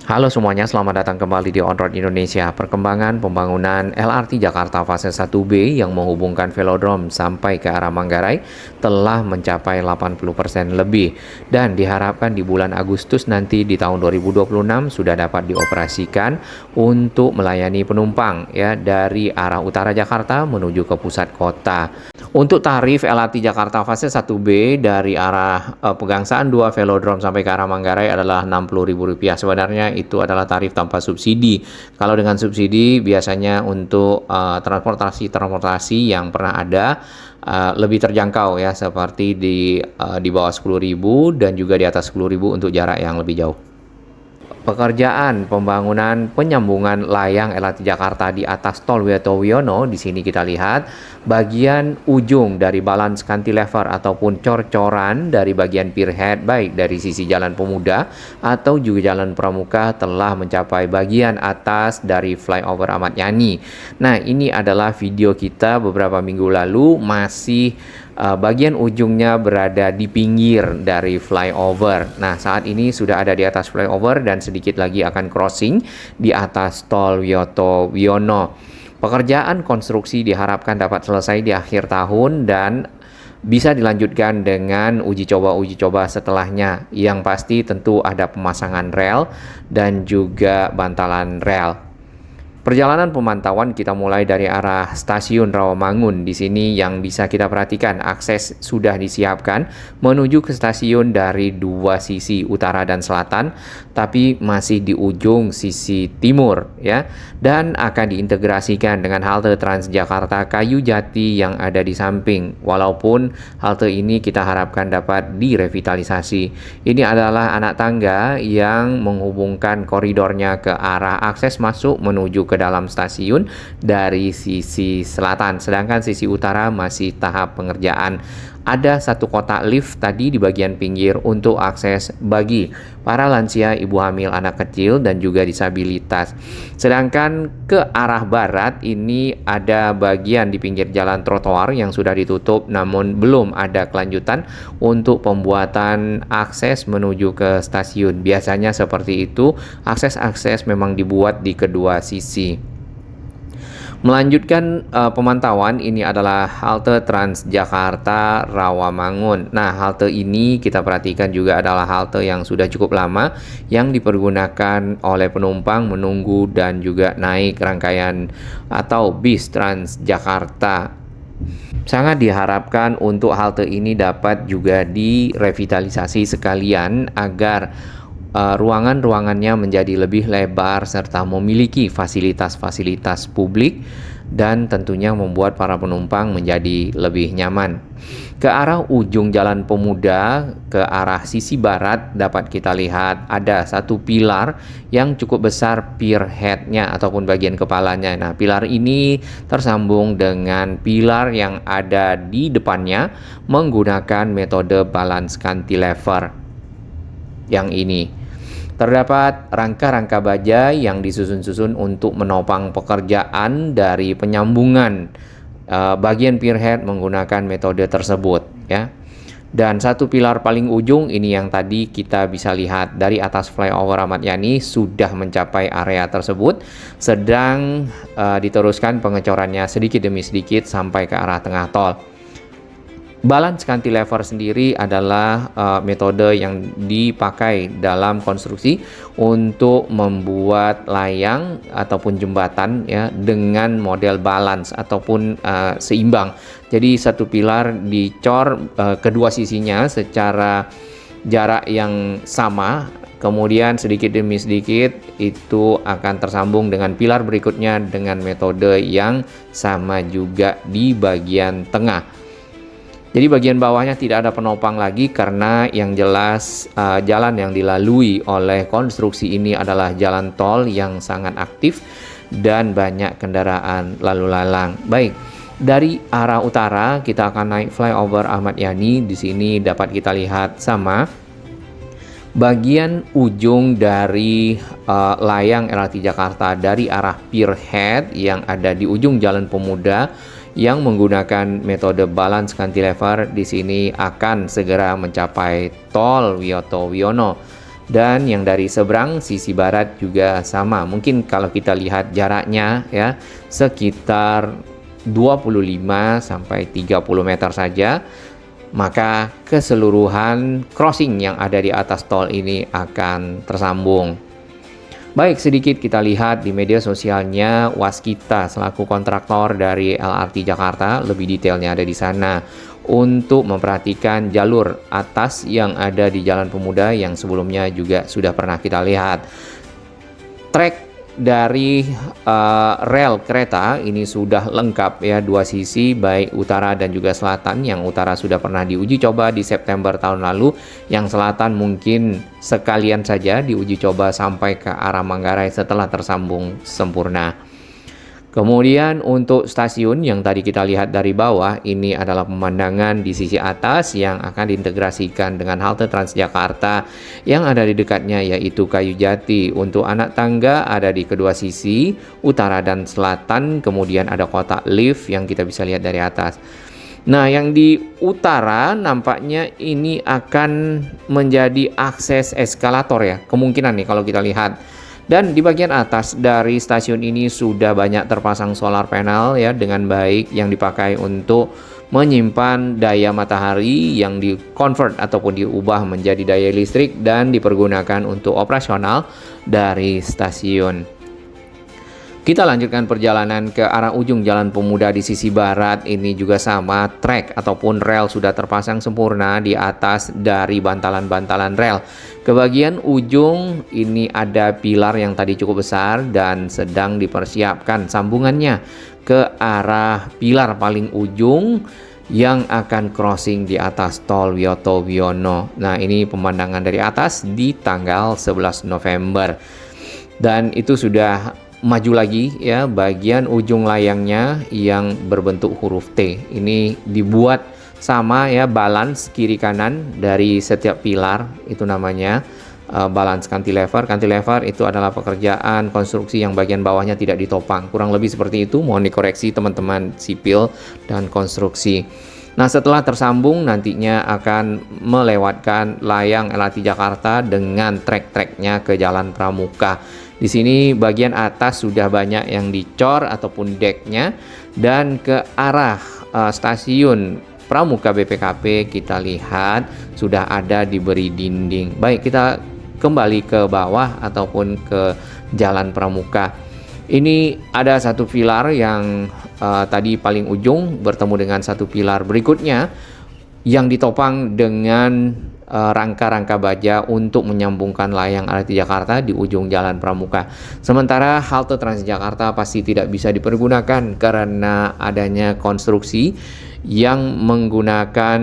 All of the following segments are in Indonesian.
Halo semuanya, selamat datang kembali di On Road Indonesia. Perkembangan pembangunan LRT Jakarta fase 1B yang menghubungkan Velodrome sampai ke arah Manggarai telah mencapai 80% lebih dan diharapkan di bulan Agustus nanti di tahun 2026 sudah dapat dioperasikan untuk melayani penumpang ya dari arah utara Jakarta menuju ke pusat kota. Untuk tarif LRT Jakarta fase 1B dari arah Pegangsaan 2 Velodrome sampai ke arah Manggarai adalah Rp60.000. Sebenarnya itu adalah tarif tanpa subsidi. Kalau dengan subsidi biasanya untuk transportasi yang pernah ada lebih terjangkau ya, seperti di bawah 10.000 dan juga di atas 10.000 untuk jarak yang lebih jauh. Pekerjaan pembangunan penyambungan layang LRT Jakarta di atas Tol Wiyoto Wiono, di sini kita lihat bagian ujung dari balance cantilever ataupun cor-coran dari bagian pierhead baik dari sisi Jalan Pemuda atau juga Jalan Pramuka telah mencapai bagian atas dari flyover Ahmad Yani. Nah, ini adalah video kita beberapa minggu lalu, masih bagian ujungnya berada di pinggir dari flyover. Nah, saat ini sudah ada di atas flyover dan sedikit lagi akan crossing di atas Tol Wiyoto Wiono. Pekerjaan konstruksi diharapkan dapat selesai di akhir tahun dan bisa dilanjutkan dengan uji coba setelahnya. Yang pasti tentu ada pemasangan rel dan juga bantalan rel. Perjalanan pemantauan kita mulai dari arah stasiun Rawamangun. Di sini yang bisa kita perhatikan, akses sudah disiapkan menuju ke stasiun dari dua sisi, utara dan selatan, tapi masih di ujung sisi timur ya, dan akan diintegrasikan dengan halte Transjakarta Kayu Jati yang ada di samping. Walaupun halte ini kita harapkan dapat direvitalisasi. Ini adalah anak tangga yang menghubungkan koridornya ke arah akses masuk menuju ke dalam stasiun dari sisi selatan, sedangkan sisi utara masih tahap pengerjaan. Ada satu kotak lift tadi di bagian pinggir untuk akses bagi para lansia, ibu hamil, anak kecil, dan juga disabilitas. Sedangkan ke arah barat ini ada bagian di pinggir jalan trotoar yang sudah ditutup namun belum ada kelanjutan untuk pembuatan akses menuju ke stasiun. Biasanya seperti itu, akses-akses memang dibuat di kedua sisi. Melanjutkan pemantauan, ini adalah halte Transjakarta Rawamangun. Nah, halte ini kita perhatikan juga adalah halte yang sudah cukup lama yang dipergunakan oleh penumpang menunggu dan juga naik rangkaian atau bis Transjakarta. Sangat diharapkan untuk halte ini dapat juga direvitalisasi sekalian agar ruangan-ruangannya menjadi lebih lebar serta memiliki fasilitas-fasilitas publik dan tentunya membuat para penumpang menjadi lebih nyaman. Ke arah ujung Jalan Pemuda, ke arah sisi barat dapat kita lihat ada satu pilar yang cukup besar pierhead-nya ataupun bagian kepalanya. Nah, pilar ini tersambung dengan pilar yang ada di depannya menggunakan metode balance cantilever yang ini. Terdapat rangka-rangka baja yang disusun-susun untuk menopang pekerjaan dari penyambungan bagian pierhead menggunakan metode tersebut ya. Dan satu pilar paling ujung ini yang tadi kita bisa lihat dari atas flyover Ahmad Yani sudah mencapai area tersebut, sedang diteruskan pengecorannya sedikit demi sedikit sampai ke arah tengah tol. Balance cantilever sendiri adalah metode yang dipakai dalam konstruksi untuk membuat layang ataupun jembatan ya dengan model balance ataupun seimbang. Jadi satu pilar dicor kedua sisinya secara jarak yang sama, kemudian sedikit demi sedikit itu akan tersambung dengan pilar berikutnya dengan metode yang sama juga di bagian tengah. Jadi bagian bawahnya tidak ada penopang lagi karena yang jelas jalan yang dilalui oleh konstruksi ini adalah jalan tol yang sangat aktif dan banyak kendaraan lalu lalang. Baik, dari arah utara kita akan naik flyover Ahmad Yani. Di sini dapat kita lihat sama bagian ujung dari layang LRT Jakarta dari arah pierhead yang ada di ujung Jalan Pemuda yang menggunakan metode balance cantilever di sini akan segera mencapai Tol Wiyoto Wiono. Dan yang dari seberang sisi barat juga sama. Mungkin kalau kita lihat jaraknya ya sekitar 25 sampai 30 meter saja, maka keseluruhan crossing yang ada di atas tol ini akan tersambung. Baik, sedikit kita lihat di media sosialnya Waskita selaku kontraktor dari LRT Jakarta, lebih detailnya ada di sana, untuk memperhatikan jalur atas yang ada di Jalan Pemuda yang sebelumnya juga sudah pernah kita lihat. Trek dari rel kereta ini sudah lengkap ya, dua sisi baik utara dan juga selatan. Yang utara sudah pernah diuji coba di September tahun lalu, yang selatan mungkin sekalian saja diuji coba sampai ke arah Manggarai setelah tersambung sempurna. Kemudian untuk stasiun yang tadi kita lihat dari bawah, ini adalah pemandangan di sisi atas yang akan diintegrasikan dengan halte Transjakarta yang ada di dekatnya, yaitu Kayu Jati. Untuk anak tangga ada di kedua sisi, utara dan selatan, kemudian ada kotak lift yang kita bisa lihat dari atas. Nah, yang di utara nampaknya ini akan menjadi akses eskalator ya, kemungkinan nih kalau kita lihat. Dan di bagian atas dari stasiun ini sudah banyak terpasang solar panel ya dengan baik yang dipakai untuk menyimpan daya matahari yang di-convert ataupun diubah menjadi daya listrik dan dipergunakan untuk operasional dari stasiun. Kita lanjutkan perjalanan ke arah ujung Jalan Pemuda di sisi barat. Ini juga sama, trek ataupun rel sudah terpasang sempurna di atas dari bantalan-bantalan rel. Ke bagian ujung ini ada pilar yang tadi cukup besar dan sedang dipersiapkan sambungannya ke arah pilar paling ujung yang akan crossing di atas tol Wiyoto Wiono. Nah, ini pemandangan dari atas di tanggal 11 November. Dan itu sudah maju lagi ya, bagian ujung layangnya yang berbentuk huruf T. Ini dibuat sama ya, balance kiri kanan dari setiap pilar, itu namanya balance cantilever. Cantilever itu adalah pekerjaan konstruksi yang bagian bawahnya tidak ditopang. Kurang lebih seperti itu, mohon dikoreksi teman-teman sipil dan konstruksi. Nah, setelah tersambung nantinya akan melewatkan layang LRT Jakarta dengan trek-treknya ke Jalan Pramuka. Di sini bagian atas sudah banyak yang dicor ataupun decknya, dan ke arah stasiun Pramuka BPKP kita lihat sudah ada diberi dinding. Baik, kita kembali ke bawah ataupun ke Jalan Pramuka. Ini ada satu pilar yang tadi paling ujung bertemu dengan satu pilar berikutnya yang ditopang dengan rangka-rangka baja untuk menyambungkan layang LRT Jakarta di ujung Jalan Pramuka. Sementara halte Transjakarta pasti tidak bisa dipergunakan karena adanya konstruksi yang menggunakan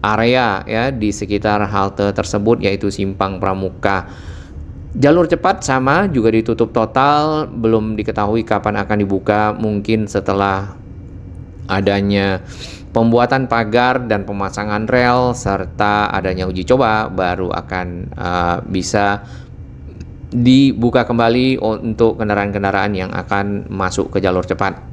area ya di sekitar halte tersebut, yaitu Simpang Pramuka. Jalur cepat sama juga ditutup total, belum diketahui kapan akan dibuka, mungkin setelah adanya pembuatan pagar dan pemasangan rel serta adanya uji coba baru akan bisa dibuka kembali untuk kendaraan-kendaraan yang akan masuk ke jalur cepat.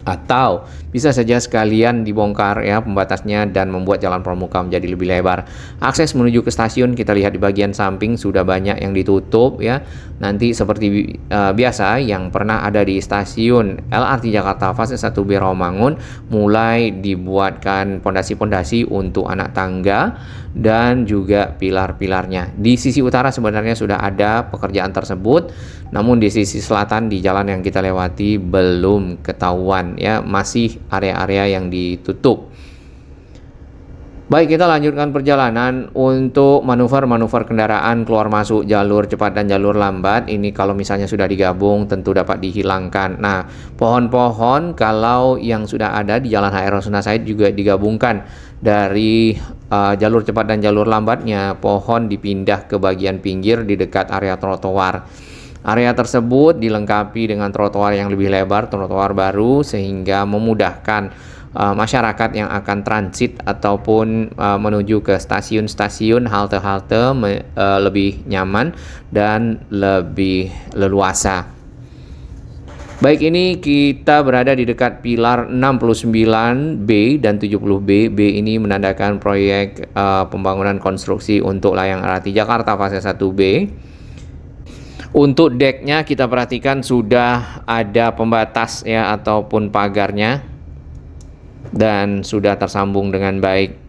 Atau bisa saja sekalian dibongkar ya pembatasnya dan membuat Jalan Pramuka menjadi lebih lebar. Akses menuju ke stasiun kita lihat di bagian samping sudah banyak yang ditutup ya. Nanti seperti biasa yang pernah ada di stasiun LRT Jakarta fase 1B Rawamangun, mulai dibuatkan pondasi-pondasi untuk anak tangga dan juga pilar-pilarnya. Di sisi utara sebenarnya sudah ada pekerjaan tersebut, namun di sisi selatan di jalan yang kita lewati belum ketahuan ya, masih area-area yang ditutup. Baik, kita lanjutkan perjalanan untuk manuver-manuver kendaraan keluar masuk jalur cepat dan jalur lambat. Ini kalau misalnya sudah digabung tentu dapat dihilangkan. Nah, pohon-pohon kalau yang sudah ada di Jalan HR Rasuna Said juga digabungkan dari jalur cepat dan jalur lambatnya. Pohon dipindah ke bagian pinggir di dekat area trotoar. Area tersebut dilengkapi dengan trotoar yang lebih lebar, trotoar baru, sehingga memudahkan masyarakat yang akan transit ataupun menuju ke stasiun-stasiun, halte-halte lebih nyaman dan lebih leluasa. Baik, ini kita berada di dekat pilar 69B dan 70B. B ini menandakan proyek pembangunan konstruksi untuk layang LRT Jakarta fase 1B. Untuk decknya kita perhatikan sudah ada pembatas ya ataupun pagarnya dan sudah tersambung dengan baik.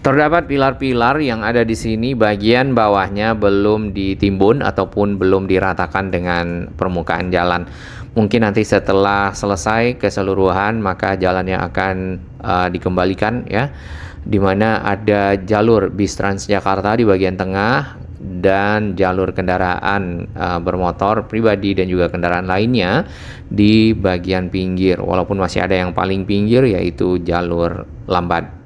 Terdapat pilar-pilar yang ada di sini, bagian bawahnya belum ditimbun ataupun belum diratakan dengan permukaan jalan. Mungkin nanti setelah selesai keseluruhan maka jalannya akan dikembalikan ya, di mana ada jalur bis Transjakarta di bagian tengah dan jalur kendaraan bermotor pribadi dan juga kendaraan lainnya di bagian pinggir, walaupun masih ada yang paling pinggir yaitu jalur lambat.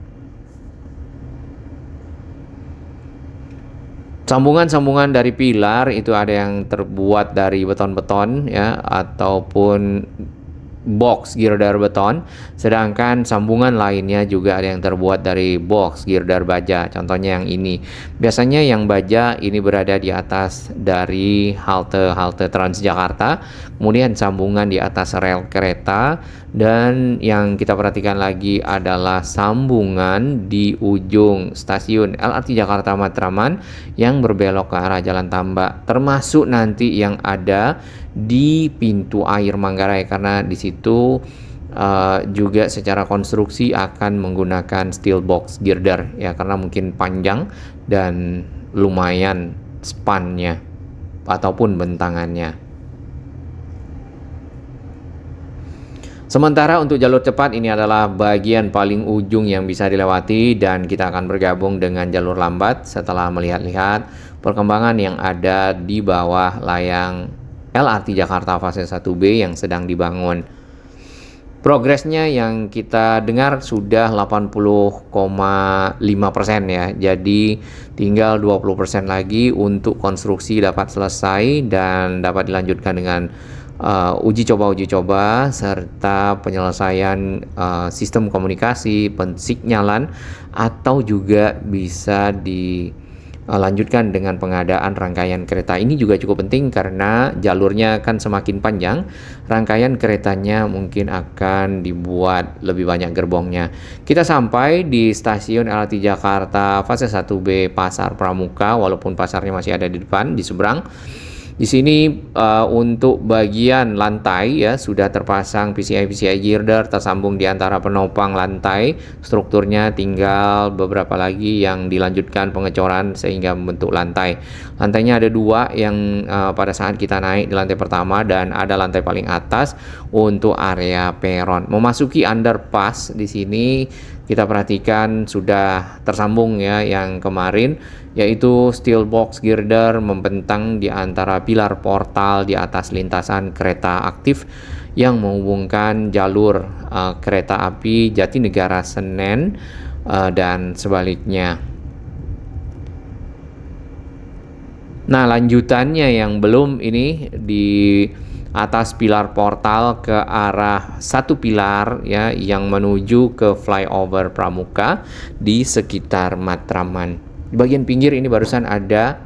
Sambungan-sambungan dari pilar itu ada yang terbuat dari beton-beton ya ataupun box girder beton, sedangkan sambungan lainnya juga ada yang terbuat dari box girder baja. Contohnya yang ini. Biasanya yang baja ini berada di atas dari halte Transjakarta, kemudian sambungan di atas rel kereta, dan yang kita perhatikan lagi adalah sambungan di ujung stasiun LRT Jakarta Matraman yang berbelok ke arah Jalan Tambak, termasuk nanti yang ada di pintu air Manggarai, karena di situ juga secara konstruksi akan menggunakan steel box girder ya, karena mungkin panjang dan lumayan spannya ataupun bentangannya. Sementara untuk jalur cepat ini adalah bagian paling ujung yang bisa dilewati, dan kita akan bergabung dengan jalur lambat setelah melihat-lihat perkembangan yang ada di bawah layang LRT Jakarta fase 1B yang sedang dibangun. Progresnya yang kita dengar sudah 80,5% ya. Jadi tinggal 20% lagi untuk konstruksi dapat selesai dan dapat dilanjutkan dengan uji coba serta penyelesaian sistem komunikasi, pensignalan, atau juga bisa dilanjutkan dengan pengadaan rangkaian kereta. Ini juga cukup penting karena jalurnya kan semakin panjang, rangkaian keretanya mungkin akan dibuat lebih banyak gerbongnya. Kita sampai di stasiun LRT Jakarta fase 1B Pasar Pramuka, walaupun pasarnya masih ada di depan, di seberang. Di sini untuk bagian lantai ya sudah terpasang PCI girder tersambung di antara penopang lantai. Strukturnya tinggal beberapa lagi yang dilanjutkan pengecoran sehingga membentuk lantai. Lantainya ada dua, yang pada saat kita naik di lantai pertama, dan ada lantai paling atas untuk area peron. Memasuki underpass di sini kita perhatikan sudah tersambung ya yang kemarin, yaitu steel box girder membentang di antara pilar portal di atas lintasan kereta aktif yang menghubungkan jalur kereta api Jatinegara Senen dan sebaliknya. Nah, lanjutannya yang belum ini di atas pilar portal ke arah satu pilar ya yang menuju ke flyover Pramuka di sekitar Matraman. Di bagian pinggir ini barusan ada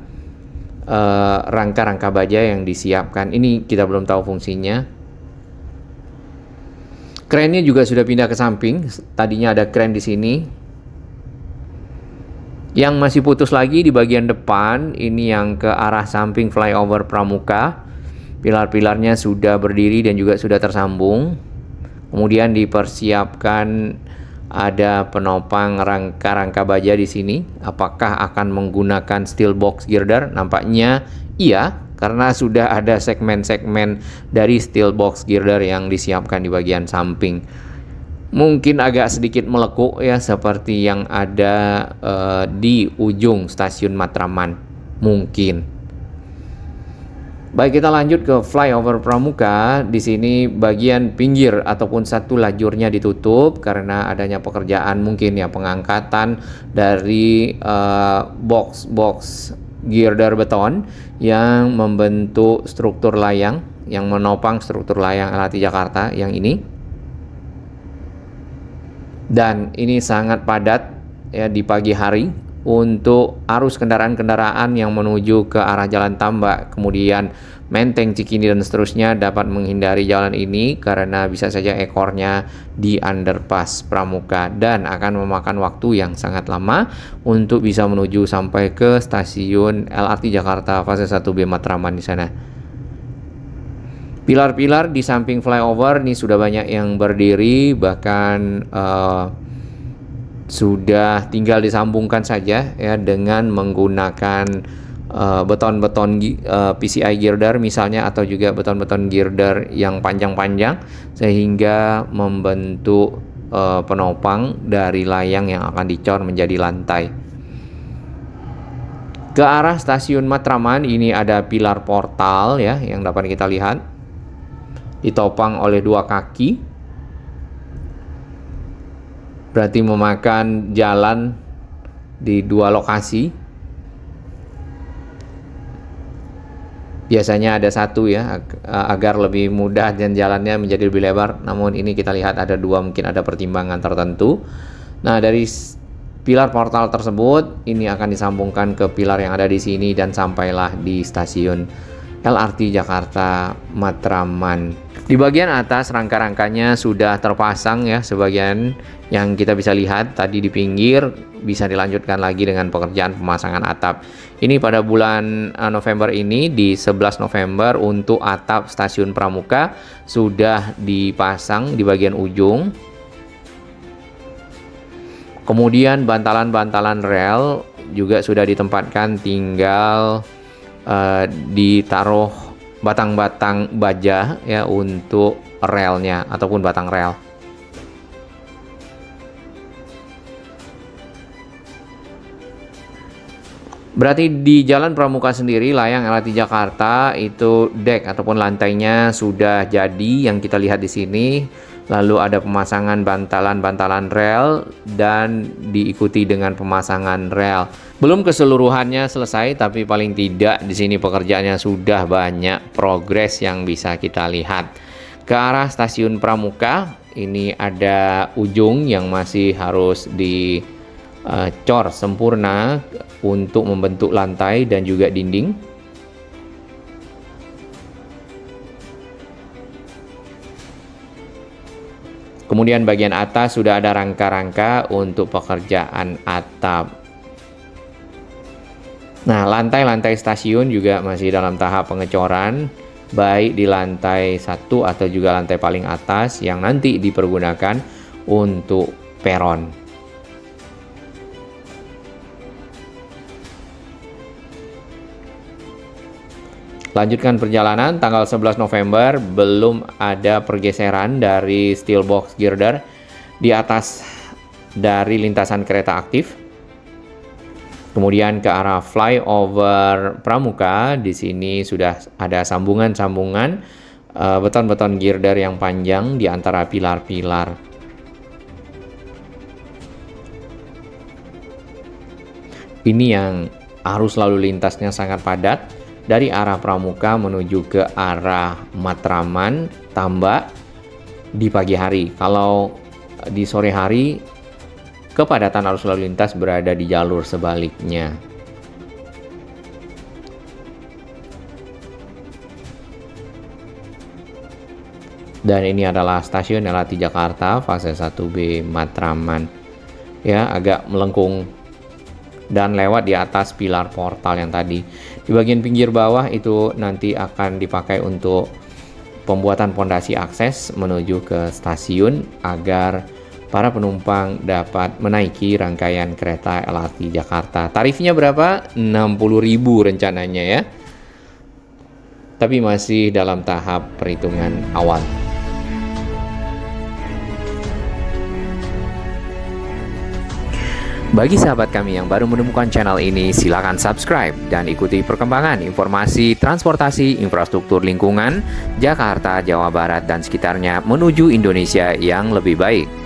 rangka-rangka baja yang disiapkan. Ini kita belum tahu fungsinya. Krennya juga sudah pindah ke samping. Tadinya ada kren di sini. Yang masih putus lagi di bagian depan ini yang ke arah samping flyover Pramuka. Pilar-pilarnya sudah berdiri dan juga sudah tersambung. Kemudian dipersiapkan ada penopang rangka-rangka baja di sini. Apakah akan menggunakan steel box girder? Nampaknya iya, karena sudah ada segmen-segmen dari steel box girder yang disiapkan di bagian samping. Mungkin agak sedikit melekuk ya, seperti yang ada di ujung stasiun Matraman. Mungkin. Baik, kita lanjut ke flyover Pramuka. Di sini bagian pinggir ataupun satu lajurnya ditutup karena adanya pekerjaan, mungkin ya pengangkatan dari box girder beton yang membentuk struktur layang, yang menopang struktur layang LRT Jakarta yang ini. Dan ini sangat padat ya di pagi hari. untuk arus kendaraan-kendaraan yang menuju ke arah Jalan Tambak, kemudian Menteng, Cikini, dan seterusnya dapat menghindari jalan ini karena bisa saja ekornya di underpass Pramuka dan akan memakan waktu yang sangat lama untuk bisa menuju sampai ke stasiun LRT Jakarta fase 1B Matraman di sana. Pilar-pilar di samping flyover ini sudah banyak yang berdiri, bahkan sudah tinggal disambungkan saja ya dengan menggunakan beton-beton PCI girder misalnya, atau juga beton-beton girder yang panjang-panjang sehingga membentuk penopang dari layang yang akan dicor menjadi lantai. Ke arah stasiun Matraman ini ada pilar portal ya yang dapat kita lihat ditopang oleh 2 kaki, berarti memakan jalan di 2 lokasi. Biasanya ada 1 ya agar lebih mudah dan jalannya menjadi lebih lebar, namun ini kita lihat ada 2, mungkin ada pertimbangan tertentu. Nah, dari pilar portal tersebut ini akan disambungkan ke pilar yang ada di sini dan sampailah di stasiun LRT Jakarta Matraman. Di bagian atas rangka-rangkanya sudah terpasang ya, sebagian yang kita bisa lihat tadi di pinggir bisa dilanjutkan lagi dengan pekerjaan pemasangan atap. Ini pada bulan November ini, di 11 November untuk atap stasiun Pramuka sudah dipasang di bagian ujung. Kemudian bantalan-bantalan rel juga sudah ditempatkan, tinggal ditaruh batang-batang baja ya untuk relnya ataupun batang rel. Berarti di Jalan Pramuka sendiri, layang LRT Jakarta itu dek ataupun lantainya sudah jadi yang kita lihat di sini. Lalu ada pemasangan bantalan-bantalan rel dan diikuti dengan pemasangan rel. Belum keseluruhannya selesai, tapi paling tidak di sini pekerjaannya sudah banyak progres yang bisa kita lihat. Ke arah stasiun Pramuka ini ada ujung yang masih harus dicor sempurna untuk membentuk lantai dan juga dinding. Kemudian bagian atas sudah ada rangka-rangka untuk pekerjaan atap. Nah, lantai-lantai stasiun juga masih dalam tahap pengecoran, baik di lantai 1 atau juga lantai paling atas yang nanti dipergunakan untuk peron. Lanjutkan perjalanan, tanggal 11 November belum ada pergeseran dari steel box girder di atas dari lintasan kereta aktif. Kemudian ke arah flyover Pramuka, di sini sudah ada sambungan-sambungan beton-beton girder yang panjang di antara pilar-pilar. Ini yang arus lalu lintasnya sangat padat dari arah Pramuka menuju ke arah Matraman, Tambak di pagi hari. Kalau di sore hari, kepadatan arus lalu lintas berada di jalur sebaliknya. Dan ini adalah stasiun LRT Jakarta fase 1B Matraman. Ya, agak melengkung dan lewat di atas pilar portal yang tadi. Di bagian pinggir bawah itu nanti akan dipakai untuk pembuatan pondasi akses menuju ke stasiun agar para penumpang dapat menaiki rangkaian kereta LRT Jakarta. Tarifnya berapa? 60.000 rencananya ya. Tapi masih dalam tahap perhitungan awal. Bagi sahabat kami yang baru menemukan channel ini, silakan subscribe dan ikuti perkembangan informasi transportasi infrastruktur lingkungan Jakarta, Jawa Barat, dan sekitarnya menuju Indonesia yang lebih baik.